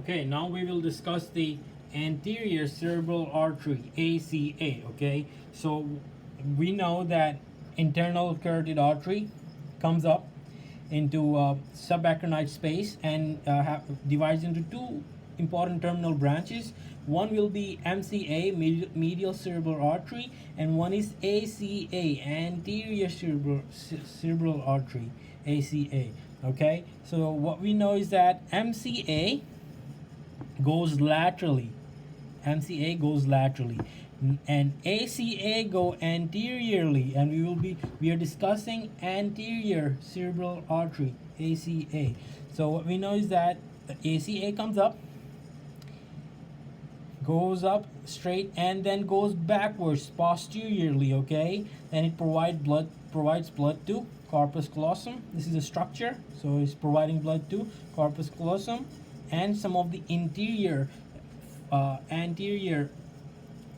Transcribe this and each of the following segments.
Okay, now we will discuss the anterior cerebral artery, ACA. Okay, so we know that internal carotid artery comes up into subaquinite space and divides into two important terminal branches. One will be MCA, medial cerebral artery, and one is ACA, anterior cerebral artery, ACA. Okay, so what we know is that MCA goes laterally. MCA goes laterally, and ACA go anteriorly, and we are discussing anterior cerebral artery, ACA. So what we know is that the ACA comes up, goes up straight, and then goes backwards posteriorly. Okay, and it provides blood to corpus callosum. This is a structure, so it's providing blood to corpus callosum and some of the anterior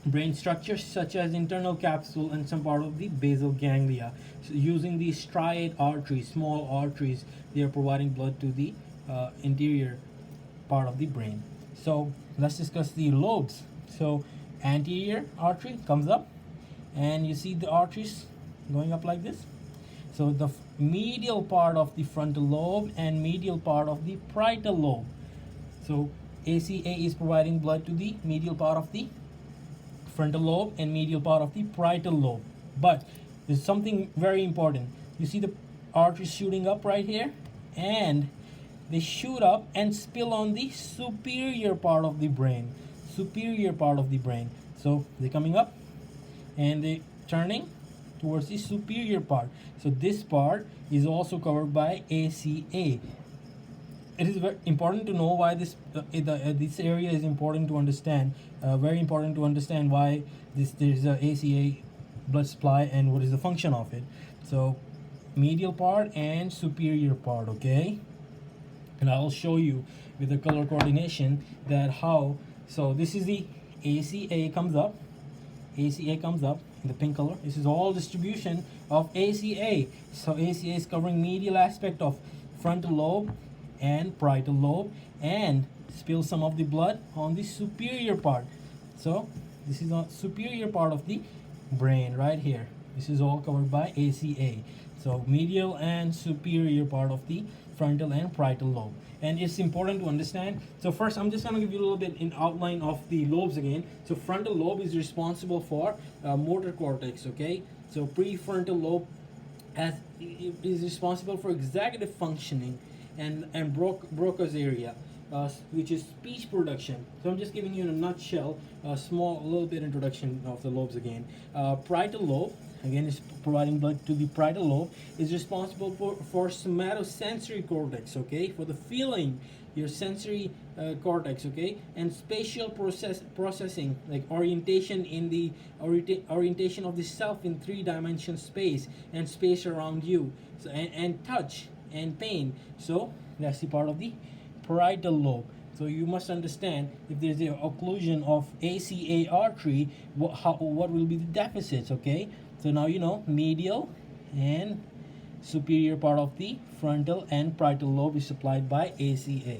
brain structures such as internal capsule and some part of the basal ganglia. So using these striate arteries, small arteries, they are providing blood to the interior part of the brain. So let's discuss the lobes. So anterior artery comes up, and you see the arteries going up like this. So the medial part of the frontal lobe and medial part of the parietal lobe. So ACA is providing blood to the medial part of the frontal lobe and medial part of the parietal lobe. But there's something very important. You see the arteries shooting up right here, and they shoot up and spill on the superior part of the brain. Superior part of the brain. So they're coming up and they're turning towards the superior part. So this part is also covered by ACA. It is very important to know why this area is important to understand. Very important to understand why there's a ACA blood supply and what is the function of it. So medial part and superior part. Okay, and I'll show you with the color coordination that how. So this is the ACA comes up. ACA comes up in the pink color. This is all distribution of ACA. So ACA is covering medial aspect of frontal lobe and parietal lobe, and spill some of the blood on the superior part. So this is the superior part of the brain right here. This is all covered by ACA. So medial and superior part of the frontal and parietal lobe, and it's important to understand. So first I'm just going to give you a little bit in outline of the lobes again. So frontal lobe is responsible for motor cortex. Okay, so prefrontal lobe is responsible for executive functioning, and Broca's area, which is speech production. So I'm just giving you in a nutshell a little bit introduction of the lobes again. Parietal lobe, again, is providing blood to the parietal lobe, is responsible for somatosensory cortex, okay, for the feeling, your sensory cortex, okay, and spatial processing, like orientation in the orientation of the self in 3-dimensional space and space around you, so and touch and pain. So that's the part of the parietal lobe. So you must understand, if there's an occlusion of ACA artery, what will be the deficits. Okay, so now you know medial and superior part of the frontal and parietal lobe is supplied by ACA.